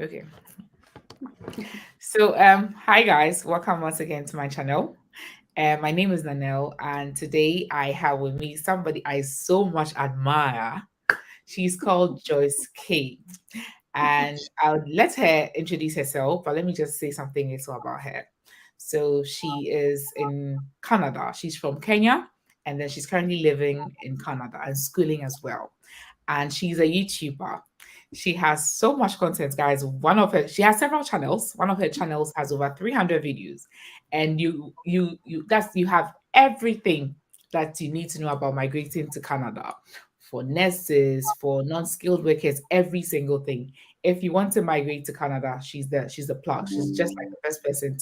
Okay. So, hi guys, welcome once again to my channel. My name is Nanelle, and today I have with me somebody I so much admire. She's called Joyce K, and I'll let her introduce herself. But let me just say something little about her. So, she is in Canada. She's from Kenya, and then she's currently living in Canada and schooling as well. And she's a YouTuber. She has so much content, guys. She has several channels. One of her channels has over 300 videos, and you have everything that you need to know about migrating to Canada for nurses, for non-skilled workers, every single thing. If you want to migrate to Canada, she's the plug. She's just like the best person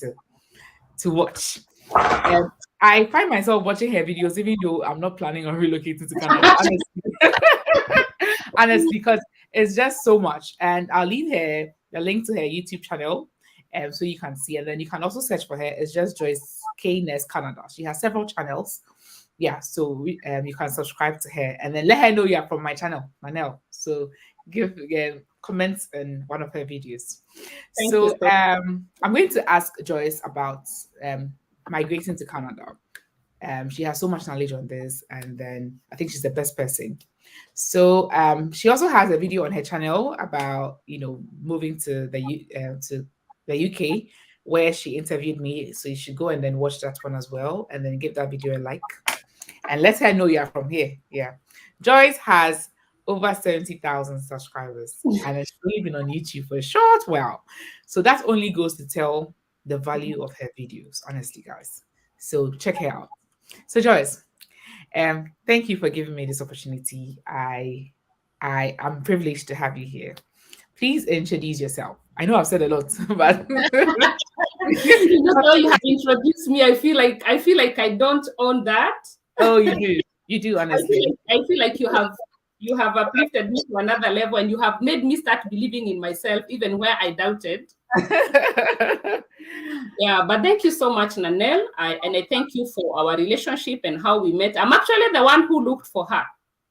to watch. Um, I find myself watching her videos, even though I'm not planning on relocating to Canada. Honestly, honestly, because it's just so much. And I'll leave her the link to her YouTube channel, so you can see. And then you can also search for her. It's just Joyce K Nurse Canada. She has several channels. Yeah, so you can subscribe to her, and then let her know you're from my channel, Manel. So give comments in one of her videos. Thank you So so I'm going to ask Joyce about migrating to Canada. She has so much knowledge on this, and then I think she's the best person. So she also has a video on her channel about moving to the UK, where she interviewed me. So you should go and then watch that one as well, and then give that video a like, and let her know you are from here. Yeah, Joyce has over 70,000 subscribers, and has only been on YouTube for a short while. So that only goes to tell the value of her videos, honestly, guys. So check her out. So Joyce, thank you for giving me this opportunity. I am privileged to have you here. Please introduce yourself. I know I've said a lot, but You know how you have introduced me. I feel like I don't own that. oh, you do, you do, honestly. I feel like you have uplifted me to another level, and you have made me start believing in myself even where I doubted. Yeah, but thank you so much, Nanelle. I thank you for our relationship and how we met. I'm actually the one who looked for her,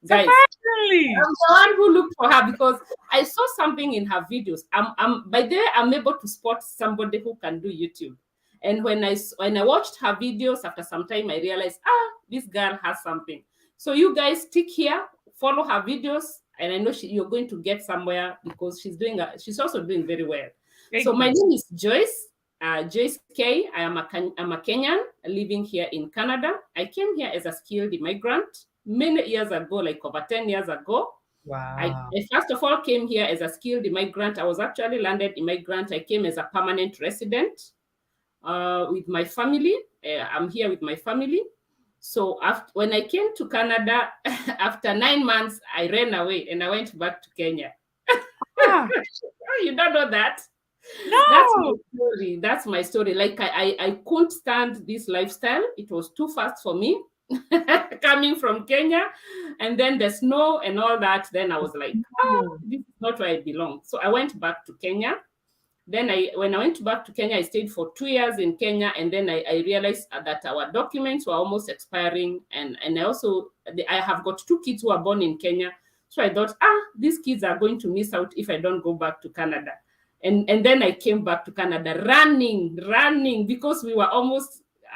guys. Surprisingly. I'm the one who looked for her because I saw something in her videos. By the way, I'm able to spot somebody who can do YouTube. And when I watched her videos after some time, I realized, this girl has something. So you guys stick here, follow her videos, and I know you're going to get somewhere because she's also doing very well. So Thank my you. name is Joyce. Joyce K. I'm a Kenyan living here in Canada. I came here as a skilled immigrant many years ago, like over 10 years ago. Wow. I first of all came here as a skilled immigrant. I was actually landed immigrant. I came as a permanent resident with my family. I'm here with my family. So when I came to Canada, after 9 months, I ran away and I went back to Kenya. Ah, You don't know that? That's my no. story. That's my story. Like I couldn't stand this lifestyle. It was too fast for me coming from Kenya, and then the snow and all that. Then I was like, No. this is not where I belong. So I went back to Kenya. Then when I went back to Kenya, I stayed for 2 years in Kenya, and then I realized that our documents were almost expiring, and I have got two kids who are born in Kenya. So I thought, these kids are going to miss out if I don't go back to Canada. And then I came back to Canada running because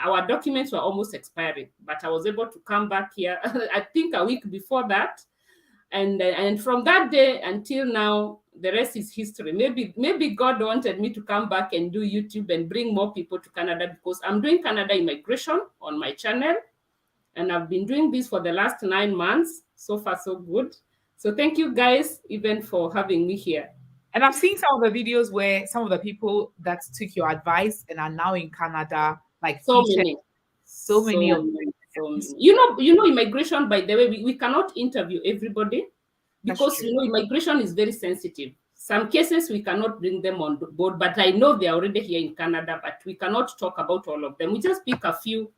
our documents were almost expiring. But I was able to come back here, I think a week before that. And from that day until now, the rest is history. Maybe God wanted me to come back and do YouTube and bring more people to Canada because I'm doing Canada immigration on my channel, and I've been doing this for the last 9 months. So far, so good. So thank you guys even for having me here. And I've seen some of the videos where some of the people that took your advice and are now in Canada, like So featured many, so many so of many, so them. many. You know, immigration. By the way, we cannot interview everybody That's because true. immigration is very sensitive. Some cases we cannot bring them on board, but I know they are already here in Canada, but we cannot talk about all of them. We just pick a few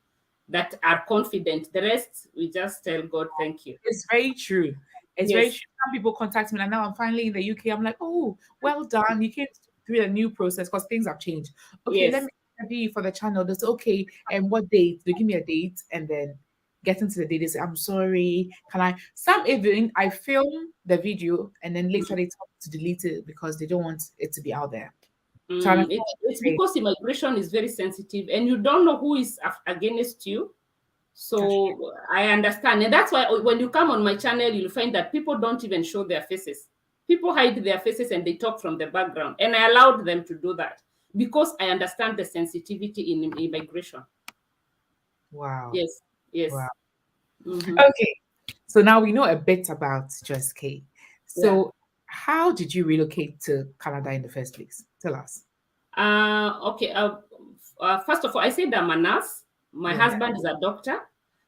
that are confident. The rest we just tell God thank you. It's very true. It's very Yes, true. Some people contact me and now I'm finally in the UK. I'm like, oh, well done. You came through a new process because things have changed. Okay, let yes. me interview you for the channel. That's okay. And what date? They give me a date and then get into the date. They say, I'm sorry. Can I? Some even I film the video and then later they talk to delete it because they don't want it to be out there. So I understand what It's you're saying. because immigration is very sensitive and you don't know who is against you. That's true. So I understand. And that's why when you come on my channel, you'll find that people don't even show their faces. People hide their faces and they talk from the background. And I allowed them to do that because I understand the sensitivity in immigration. Wow. Yes, yes. Wow. Mm-hmm. Okay. So now we know a bit about Joyce K. Yeah. So how did you relocate to Canada in the first place? Tell us. Okay. First of all, I said I'm a nurse. My You're a husband is a doctor.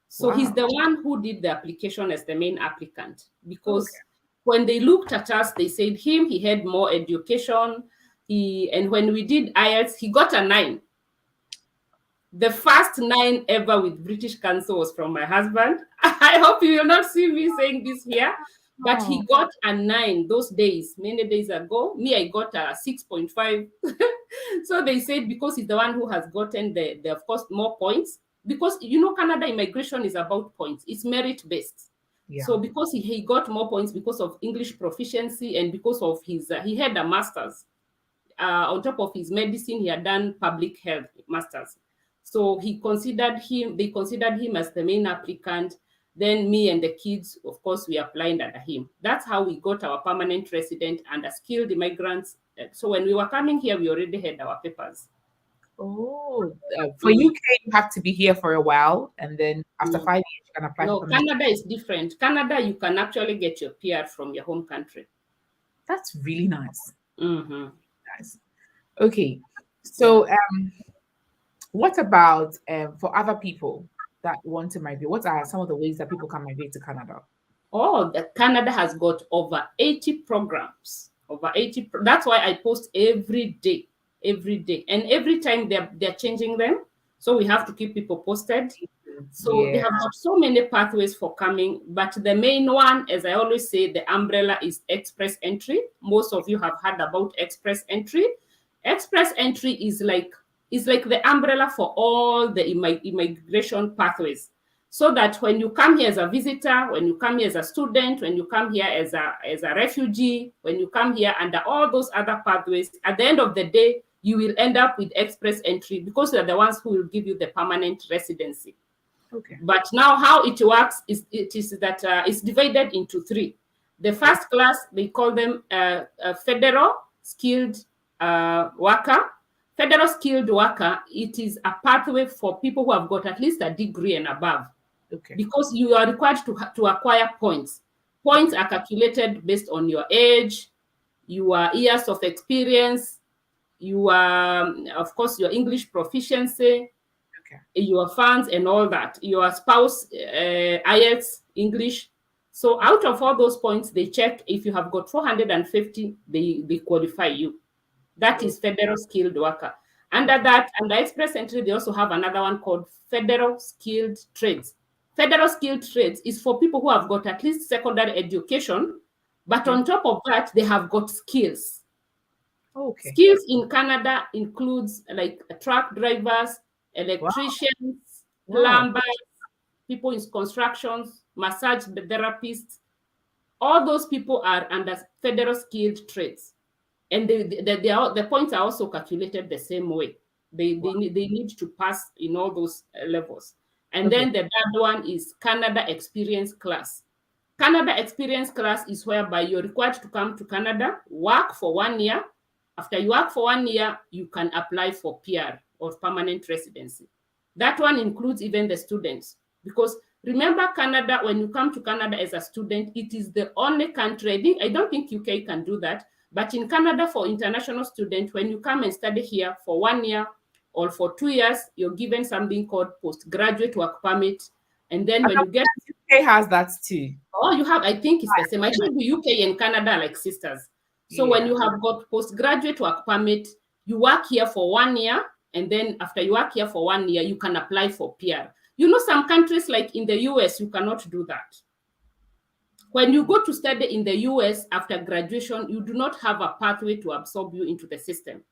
So he's Wow. the one who did the application as the main applicant Okay. because when they looked at us, they said he had more education. And when we did IELTS, he got a 9. The first 9 ever with British Council was from my husband. I hope you will not see me saying this here, but Oh, he got a 9 those days, many days ago. Me, I got a 6.5. So they said because he's the one who has gotten the of course, more points. Because, Canada immigration is about points. It's merit-based. yeah. So because he got more points because of English proficiency and because of he had a master's. On top of his medicine, he had done public health masters. So they considered him as the main applicant. Then me and the kids, of course, we applied under him. That's how we got our permanent resident and a skilled immigrants. So when we were coming here, we already had our papers. Oh, for Mm, UK, you have to be here for a while, and then after mm. 5 years, you can apply for No, permanent. Canada is different. Canada, you can actually get your PR from your home country. That's really nice. Mm-hmm. Nice. Okay. Yeah. So, what about for other people that want to migrate? What are some of the ways that people can migrate to Canada? Oh, Canada has got over 80 programs. Over 80. That's why I post every day, and every time they're changing them. So we have to keep people posted. So they Yeah. have got so many pathways for coming, but the main one, as I always say, the umbrella is express entry. Most of you have heard about express entry. Express entry is like the umbrella for all the immigration pathways. So that when you come here as a visitor, when you come here as a student, when you come here as a refugee, when you come here under all those other pathways, at the end of the day, you will end up with express entry because they're the ones who will give you the permanent residency. Okay. But now how it works is that it's divided into 3. The first class, they call them federal skilled worker. Federal skilled worker, it is a pathway for people who have got at least a degree and above Okay. because you are required to acquire points. Points are calculated based on your age, your years of experience, of course, your English proficiency, Okay. your funds and all that, your spouse, IELTS, English. So out of all those points, they check if you have got 450, they qualify you. That Oh, is federal skilled worker. Under that, under express entry, they also have another one called federal skilled trades. Federal skilled trades is for people who have got at least secondary education, but okay. on top of that, they have got skills. Okay. Skills in Canada includes like truck drivers, Wow. electricians, Wow. plumbers, people in constructions, massage therapists. All those people are under federal skilled trades. And the points are also calculated the same way. They need to pass in all those levels. And Okay. then the third one is Canada Experience Class. Canada Experience Class is whereby you're required to come to Canada, work for 1 year. After you work for 1 year, you can apply for PR or permanent residency. That one includes even the students. Because remember, Canada, when you come to Canada as a student, it is the only country, I don't think UK can do that, but in Canada for international students, when you come and study here for 1 year or for 2 years, you're given something called postgraduate work permit. And then I when know you get UK has that too. Oh, you have, I think it's the same. I think the UK and Canada are like sisters. So when Yeah. you have got postgraduate work permit, you work here for 1 year, and then after you work here for 1 year, you can apply for PR. Some countries like in the US, you cannot do that. When you go to study in the US after graduation, you do not have a pathway to absorb you into the system.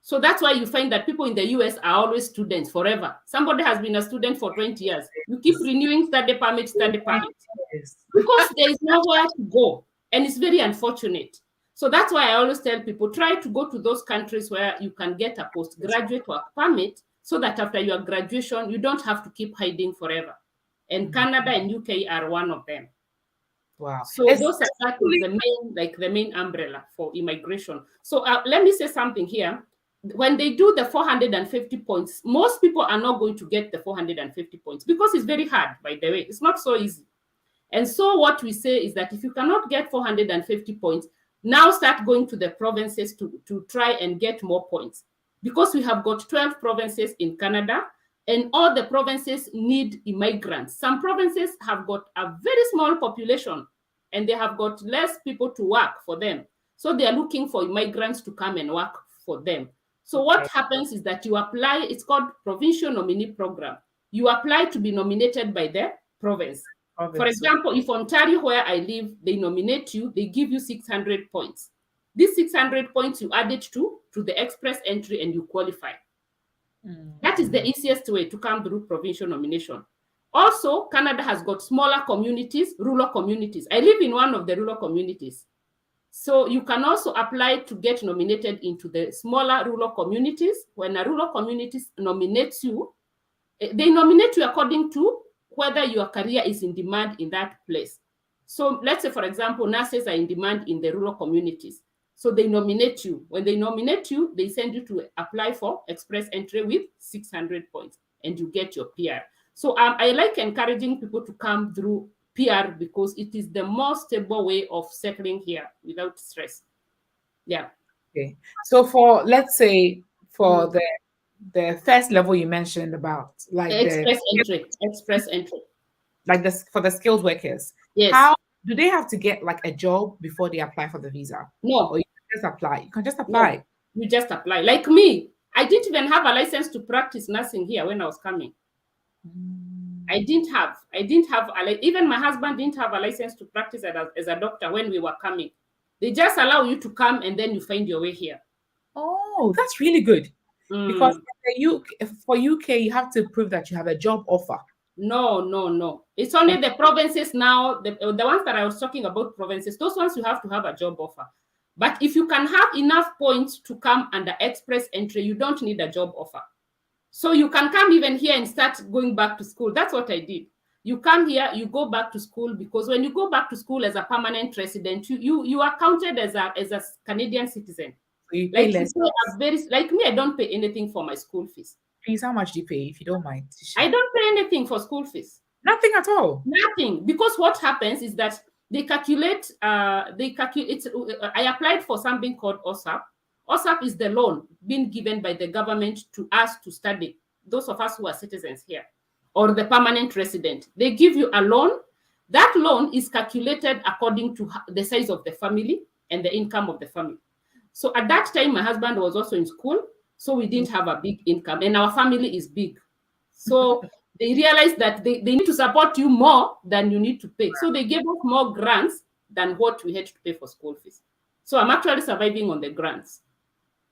So that's why you find that people in the US are always students forever. Somebody has been a student for 20 years. You keep renewing study permit, Yes. because there is nowhere to go. And it's very unfortunate. So that's why I always tell people, try to go to those countries where you can get a postgraduate work permit, so that after your graduation, you don't have to keep hiding forever. And Mm. Canada and UK are one of them. Wow. So those are, that is the main, like the main umbrella for immigration. So let me say something here. When they do the 450 points, most people are not going to get the 450 points because it's very hard, by the way. It's not so easy. And so what we say is that if you cannot get 450 points, now start going to the provinces to try and get more points. Because we have got 12 provinces in Canada, and all the provinces need immigrants. Some provinces have got a very small population, and they have got less people to work for them. So they are looking for immigrants to come and work for them. So what happens is that you apply, it's called provincial nominee program. You apply to be nominated by the province. For example, if Ontario, where I live, they nominate you, they give you 600 points. These 600 points, you add it to the express entry and you qualify. That is the easiest way to come through provincial nomination. Also, Canada has got smaller communities, rural communities. I live in one of the rural communities. So you can also apply to get nominated into the smaller rural communities. When a rural community nominates you, they nominate you according to whether your career is in demand in that place. So let's say, for example, nurses are in demand in the rural communities. So they nominate you. When they nominate you, they send you to apply for express entry with 600 points, and you get your PR. So I like encouraging people to come through PR because it is the most stable way of settling here without stress. Yeah. Okay. So for, let's say, for the first level you mentioned about, like Express entry. like this for the skilled workers, Yes. how do they have to get like a job before they apply for the visa? No. Or you can just apply. You can just apply. No, you just apply. Like me, I didn't even have a license to practice nursing here when I was coming. I didn't have even my husband didn't have a license to practice as a doctor when we were coming. They just allow you to come and then you find your way here. Oh, that's really good. Because for UK, you have to prove that you have a job offer. No. It's only the provinces now, the ones that I was talking about, provinces, those ones you have to have a job offer. But if you can have enough points to come under express entry, you don't need a job offer. So you can come even here and start going back to school. That's what I did. You come here, you go back to school, because when you go back to school as a permanent resident, you are counted as a Canadian citizen. So you pay less. Like me, I don't pay anything for my school fees. Please, how much do you pay, if you don't mind? I don't pay anything for school fees. Nothing at all. Nothing, because what happens is that they calculate. I applied for something called OSAP. OSAP is the loan being given by the government to us to study, those of us who are citizens here, or the permanent resident. They give you a loan. That loan is calculated according to the size of the family and the income of the family. So at that time, my husband was also in school, so we didn't have a big income, and our family is big. So they realized that they need to support you more than you need to pay. So they gave us more grants than what we had to pay for school fees. So I'm actually surviving on the grants.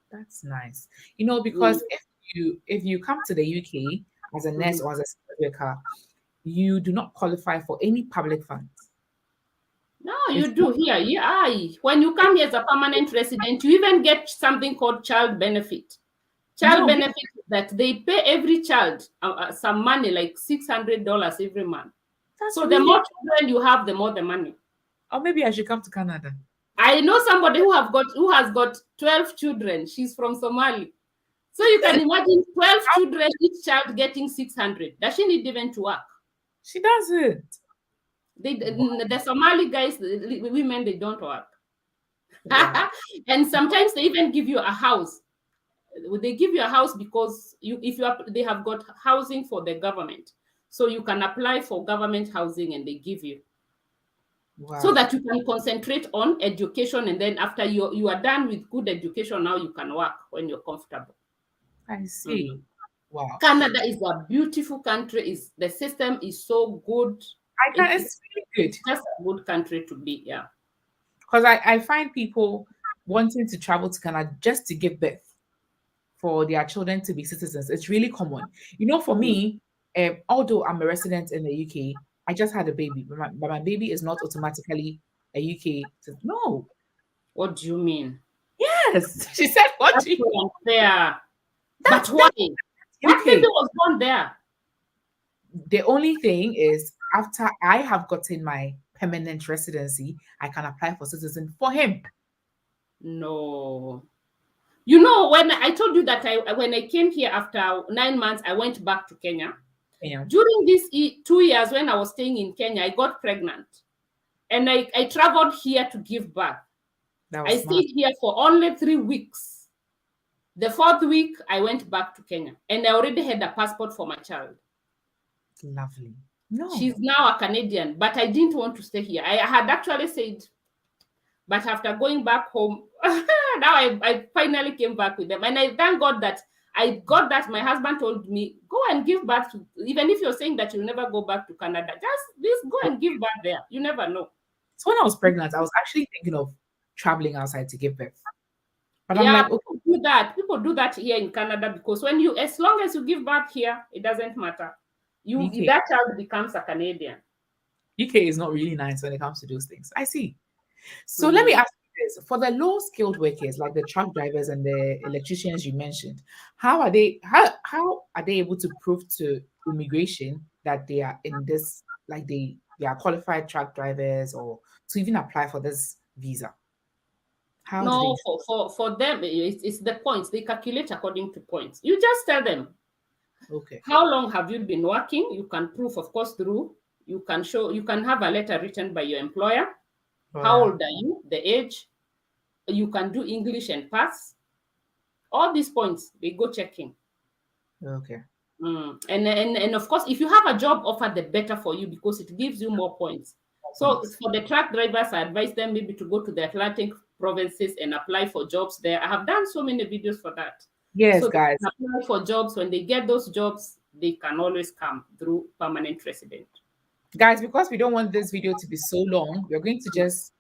That's nice. Because if you come to the UK as a nurse or as a skilled worker, you do not qualify for any public funds. No, you do here. Yeah, when you come here as a permanent resident, you even get something called child benefit. Child benefit is that they pay every child some money, like $600 every month. So the more children you have, the more the money. Or maybe I should come to Canada. I know somebody who has got 12 children. She's from Somali. So you can imagine 12 children, each child getting 600. Does she need even to work? She doesn't. The Somali guys, the women, they don't work. Wow. And sometimes they even give you a house. They give you a house because they have got housing for the government. So you can apply for government housing and they give you. Wow. So that you can concentrate on education, and then after you are done with good education, now you can work when you're comfortable. I see. Wow. Canada is a beautiful country. The system is so good. It's really good. It's just a good country to be, yeah. Because I find people wanting to travel to Canada just to give birth for their children to be citizens. It's really common. For me, although I'm a resident in the UK, I just had a baby, but my baby is not automatically a UK citizen. No. What do you mean? Yes. She said, what That's do you so unfair. But that's why? What baby UK. was born there? The only thing is, after I have gotten my permanent residency, I can apply for citizen for him. No. You know, when I told you that when I came here after 9 months, I went back to Kenya. Yeah, During these 2 years when I was staying in Kenya, I got pregnant. And I traveled here to give birth. that I was smart. stayed here for only 3 weeks. The fourth week, I went back to Kenya. And I already had a passport for my child. Lovely. No. She's now a Canadian, but I didn't want to stay here. I had actually said, but after going back home, now I finally came back with them. And I thank God that I got that. My husband told me, go and give birth to, even if you're saying that you'll never go back to Canada, just go and give birth there. You never know. So when I was pregnant, I was actually thinking of traveling outside to give birth. But I'm Yeah, like, okay, people do that. People do that here in Canada because when you, as long as you give birth here, it doesn't matter. UK, That child becomes a Canadian. UK is not really nice when it comes to those things. I see. So let me ask you this: for the low-skilled workers, like the truck drivers and the electricians you mentioned, how are they able to prove to immigration that they are in this, like they are qualified truck drivers, or to even apply for this visa? How do they? No, for them, it's the points. They calculate according to points. You just tell them, Okay, how long have you been working? You can prove, of course, through, you can show, you can have a letter written by your employer. oh How yeah, old are you? The age. You can do English and pass. All these points, they go checking. okay, And of course, if you have a job offer, the better for you because it gives you more points. more So points. for the truck drivers, I advise them maybe to go to the Atlantic provinces and apply for jobs there. I have done so many videos for that. Yes, So they guys. can apply for jobs. When they get those jobs, they can always come through permanent resident. Guys, because we don't want this video to be so long, we're going to just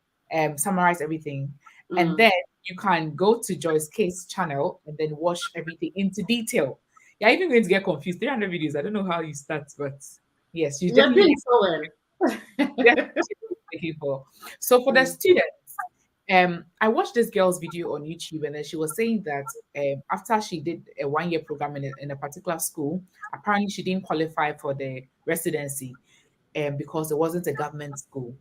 summarize everything. And Mm. then you can go to Joyce K's channel and then watch everything into detail. You're even going to get confused. 300 videos. I don't know how you start, but yes, you You're definitely doing so well. looking for. So for the Mm. students, I watched this girl's video on YouTube, and then she was saying that after she did a 1 year program in a particular school, apparently she didn't qualify for the residency because it wasn't a government school.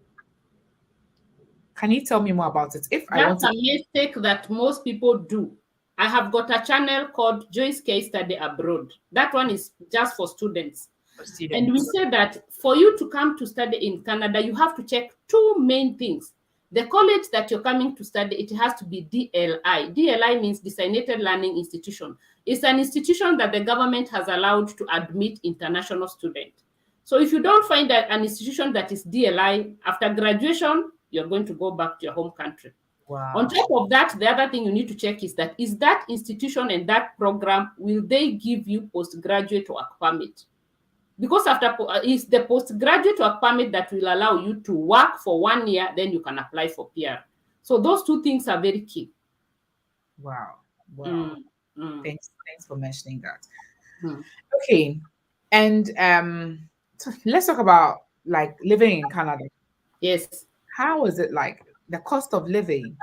Can you tell me more about it? If I That's want a to mistake that most people do. I have got a channel called Joyce K Study Abroad. That one is just for students. for And we students, say that for you to come to study in Canada, you have to check two main things. The college that you're coming to study, it has to be DLI. DLI means Designated Learning Institution. It's an institution that the government has allowed to admit international students. So if you don't find an institution that is DLI, after graduation, you're going to go back to your home country. On wow, top of that, the other thing you need to check is that institution and that program, will they give you postgraduate work permit? Because after it's the postgraduate work permit that will allow you to work for 1 year, then you can apply for PR. So those two things are very key. wow, wow. Mm, mm, Thanks for mentioning that. mm. Okay, and let's talk about like living in Canada. Yes. How is it like the cost of living?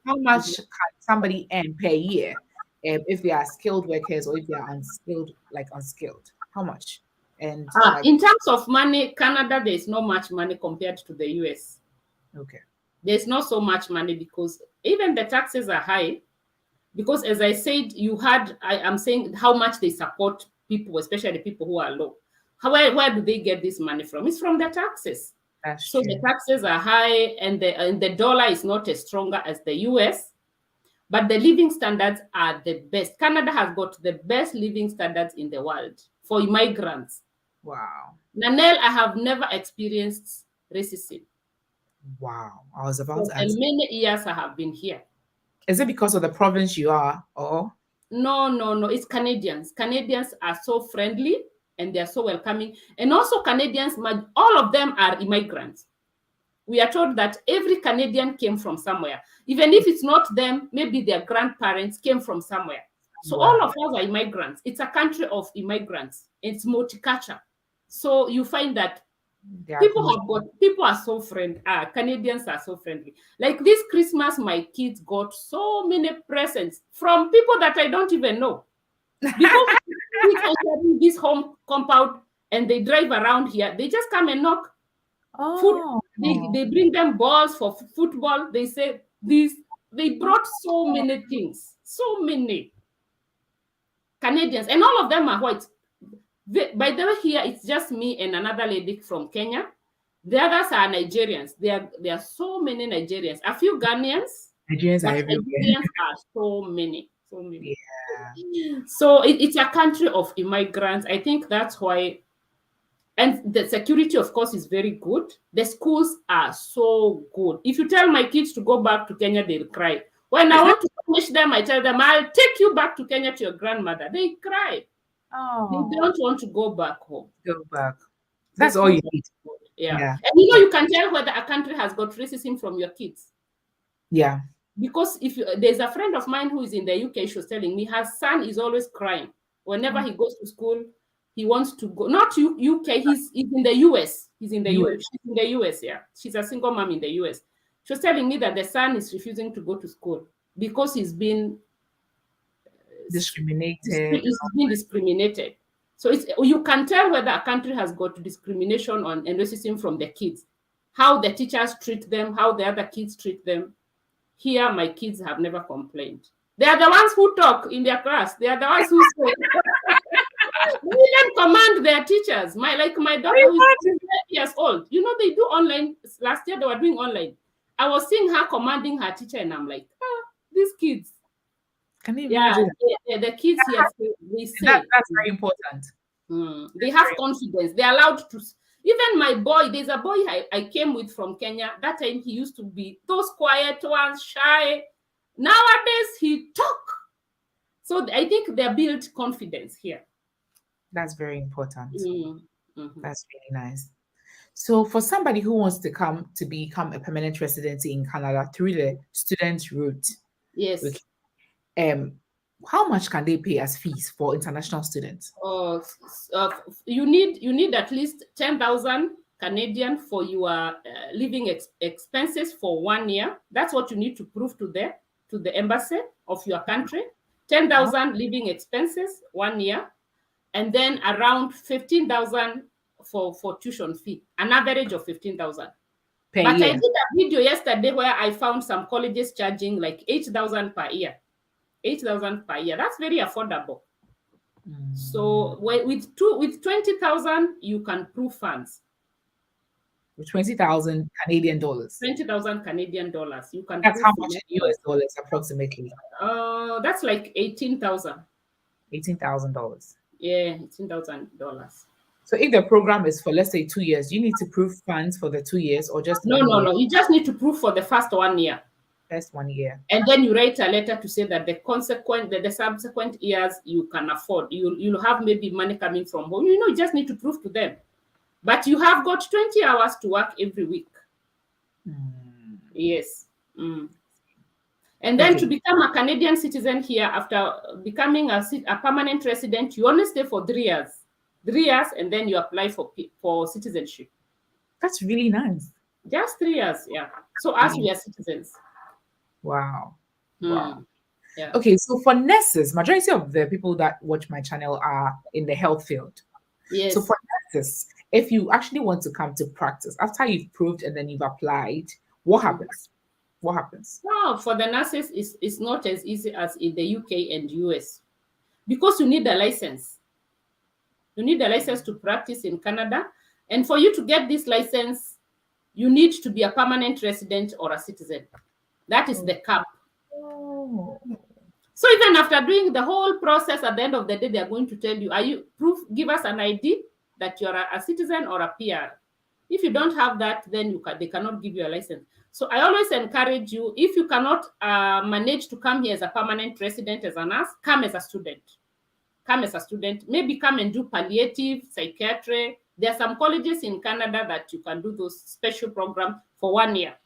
How much Mhm. can somebody earn per year if they are skilled workers or if they are unskilled, like unskilled? How much? And like, In terms of money, Canada, there's not much money compared to the US. okay, There's not so much money because even the taxes are high. Because as I said, I am saying how much they support people, especially people who are low. Where do they get this money from? It's from the taxes. that's So the true. taxes are high, and the dollar is not as stronger as the US, but the living standards are the best. Canada has got the best living standards in the world for immigrants. Wow, Nanelle, I have never experienced racism wow. I was about for to the ask, many years I have been here. is it because of the province you are, or No, no, no. It's Canadians. Canadians are so friendly and they are so welcoming. And also, Canadians, all of them are immigrants. We are told that every Canadian came from somewhere. Even if it's not them, maybe their grandparents came from somewhere. So all of wow, us are immigrants. It's a country of immigrants. It's multicultural. So you find that They are good. People are so friendly. Canadians are so friendly. Like this Christmas, my kids got so many presents from people that I don't even know. Because kids are having this home compound and they drive around here, they just come and knock. Food, Oh, they bring them balls for football. They say this. They brought so many things, so many Canadians, and all of them are white. By the way, here it's just me and another lady from Kenya. The others are Nigerians. There are so many Nigerians. A few Ghanaians, Nigerians but are everywhere. Nigerians are so many, so many. Yeah. So it's a country of immigrants. I think that's why. And the security, of course, is very good. The schools are so good. If you tell my kids to go back to Kenya, they'll cry. When I want to punish them, I tell them, I'll take you back to Kenya to your grandmother. They cry. They Oh, don't want to go back home. go back. The That's all you schools need. are good. Yeah. Yeah. And you know, you can tell whether a country has got racism from your kids. Yeah. Because there's a friend of mine who is in the UK, she was telling me her son is always crying. Whenever he goes to school, he wants to go. Not UK, he's in the US. She's in the US, yeah. She's a single mom in the US. She was telling me that the son is refusing to go to school because he's been Discriminated. discriminated. So you can tell whether a country has got discrimination and racism from the kids, how the teachers treat them, how the other kids treat them. Here, my kids have never complained. They are the ones who talk in their class. They are the ones who say, they even command their teachers. My daughter who is 12 years old. You know, they do online. Last year, they were doing online. I was seeing her commanding her teacher, and I'm like, these kids. Can you imagine? The kids here, they say. That's very important. They have confidence. They're allowed to. Even my boy, there's a boy I came with from Kenya. That time he used to be those quiet ones, shy. Nowadays he talk. So I think they built confidence here. That's very important. Mm-hmm. That's really nice. So for somebody who wants to become a permanent residency in Canada through the student route, yes. How much can they pay as fees for international students? You need at least 10,000 Canadian for your living expenses for 1 year. That's what you need to prove to the embassy of your country. 10,000 living expenses 1 year, and then around 15,000 for tuition fee, an average of 15,000. But year. I did a video yesterday where I found some colleges charging like 8,000 per year. 8,000 per year. That's very affordable. So with 20,000, you can prove funds. With 20,000 Canadian dollars. 20,000 Canadian dollars. You can. That's how much in US dollars approximately? That's like 18,000. $18,000. Yeah, $18,000. So if the program is for, let's say, 2 years, you need to prove funds for the 2 years or just no. You just need to prove for the first 1 year. First 1 year. And then you write a letter to say that the subsequent years you can afford. You'll have maybe money coming from home. You just need to prove to them. But you have got 20 hours to work every week. Yes. And then to become a Canadian citizen here, after becoming a permanent resident, you only stay for 3 years. 3 years, and then you apply for citizenship. That's really nice. Just 3 years, yeah. So as we are citizens. Wow. Yeah. Okay, so for nurses, majority of the people that watch my channel are in the health field. Yes. So for nurses, if you actually want to come to practice, after you've proved and then you've applied, what happens? What happens? No, for the nurses, it's not as easy as in the UK and US. Because you need a license. You need a license to practice in Canada. And for you to get this license, you need to be a permanent resident or a citizen. That is the cap. So even after doing the whole process, at the end of the day, they are going to tell you, give us an ID that you're a citizen or a PR. If you don't have that, then they cannot give you a license. So I always encourage you, if you cannot manage to come here as a permanent resident, as a nurse, come as a student. Come as a student. Maybe come and do palliative, psychiatry. There are some colleges in Canada that you can do those special programs for 1 year.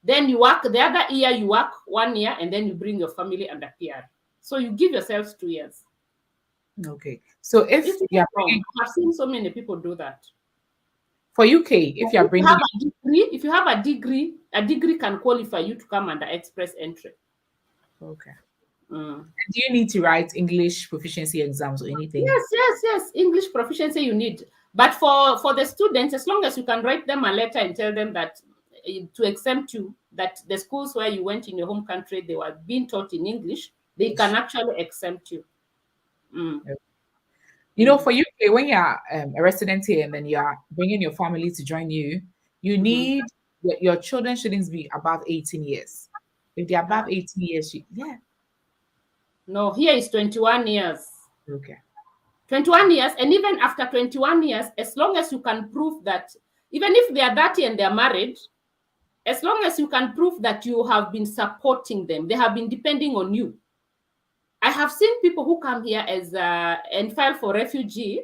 Then you work, the other year you work 1 year, and then you bring your family under PR. So you give yourselves 2 years. Okay. So if I've seen so many people do that. For UK, if you are If you bringing, have a degree, a degree can qualify you to come under express entry. okay. Mm. Do you need to write English proficiency exams or anything? Yes. English proficiency you need. But for the students, as long as you can write them a letter and tell them that to exempt you, that the schools where you went in your home country, they were being taught in English, they can actually exempt you. Mm. You know, for UK, when you're a resident here and then you are bringing your family to join you, you Mhm. need your children shouldn't be above 18 years. If they're above 18 years, yeah, No, here is 21 years. okay. 21 years, and even after 21 years, as long as you can prove that, even if they are 30 and they are married, as long as you can prove that you have been supporting them, they have been depending on you. I have seen people who come here as and file for refugee.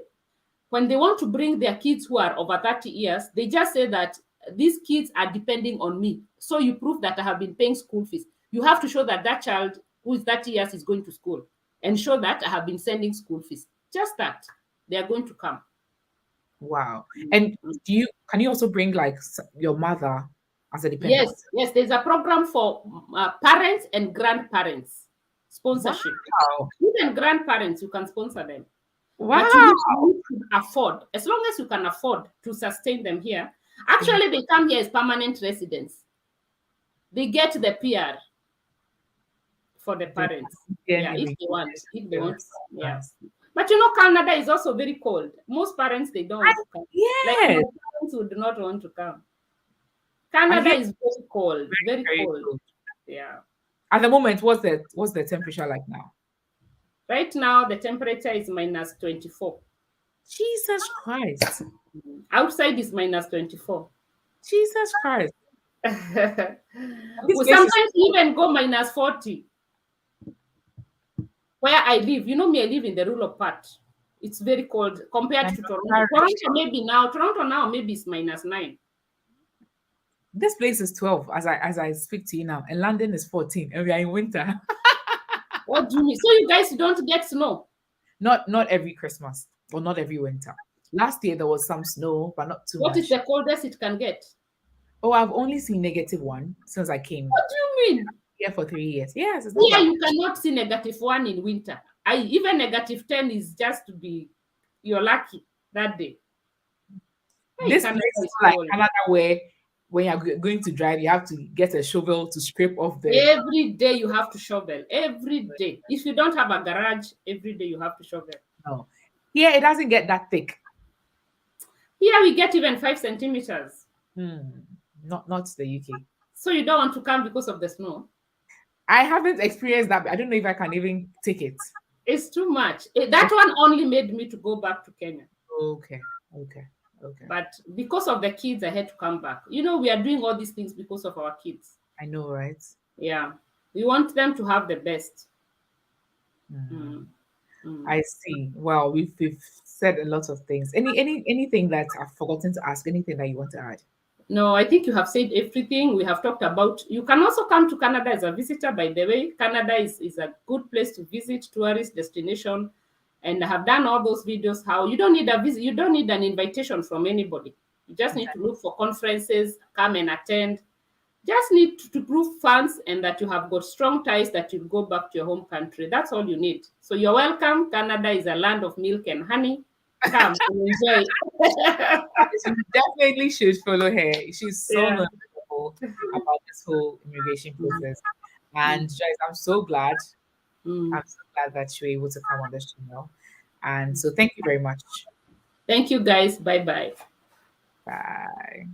When they want to bring their kids who are over 30 years, they just say that these kids are depending on me. So you prove that I have been paying school fees. You have to show that that child who is 30 years is going to school and show that I have been sending school fees. Just that they are going to come. Wow. And can you also bring like your mother as a dependent? Yes. There's a program for parents and grandparents sponsorship. Wow. Even grandparents, you can sponsor them. But Wow. you need to afford, as long as you can afford to sustain them here. Actually, they come here as permanent residents. They get the PR for the parents. Yeah, if they want. Yeah. But you know, Canada is also very cold. Most parents, they don't want to come. Like my Yes. parents would not want to come. Canada is very cold, very cold. Yeah. At the moment, what's the temperature like now? Right now, the temperature is minus 24. Jesus Christ. Outside is minus 24. Jesus Christ. We sometimes even go minus 40. Where I live, you know me, I live in the rural part. It's very cold compared to Toronto. Toronto now maybe is minus 9. This place is 12 as I speak to you now, and London is 14, and we are in winter. What do you mean? So you guys don't get snow? Not every Christmas or not every winter. Last year there was some snow, but not too much. What is the coldest it can get? Oh, I've only seen -1 since I came. What do you mean? Here for 3 years. Yes, it's not here you cannot see -1 in winter. Even -10 is just to be, you're lucky that day. This place is like Canada where when you're going to drive, you have to get a shovel to scrape off the. Every day you have to shovel. Every day. If you don't have a garage, every day you have to shovel. No. Here it doesn't get that thick. Here we get even 5 centimeters. Not the UK. So you don't want to come because of the snow? I haven't experienced that. I don't know if I can even take it. It's too much. That one only made me to go back to Kenya. Okay. But because of the kids, I had to come back. You know, we are doing all these things because of our kids. I know, right? Yeah. We want them to have the best. I see. Well, we've said a lot of things. Anything that I've forgotten to ask? Anything that you want to add? No, I think you have said everything. We have talked about. You can also come to Canada as a visitor, by the way. Canada is a good place to visit, tourist destination. And I have done all those videos how you don't need a visit, you don't need an invitation from anybody. You just need to look for conferences, come and attend. Just need to prove funds and that you have got strong ties that you'll go back to your home country. That's all you need. So you're welcome. Canada is a land of milk and honey. Come and enjoy. You definitely should follow her. She's so knowledgeable about this whole immigration process. And Joyce, I'm so glad. I'm so glad that you were able to come on this channel. And so thank you very much. Thank you, guys. Bye-bye. Bye.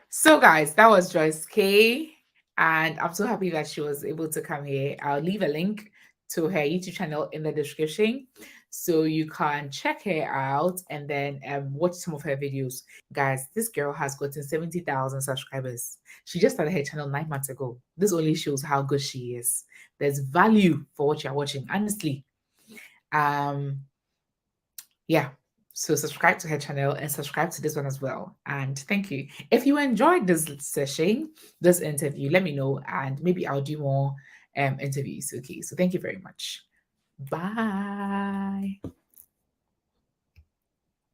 So guys, that was Joyce K. And I'm so happy that she was able to come here. I'll leave a link to her YouTube channel in the description so you can check her out and then watch some of her videos. Guys, this girl has gotten 70,000 subscribers. She just started her channel 9 months ago. This only shows how good she is. There's value for what you're watching, honestly. Yeah. So subscribe to her channel and subscribe to this one as well. And thank you. If you enjoyed this session, this interview, let me know and maybe I'll do more interviews. Okay. So thank you very much. Bye.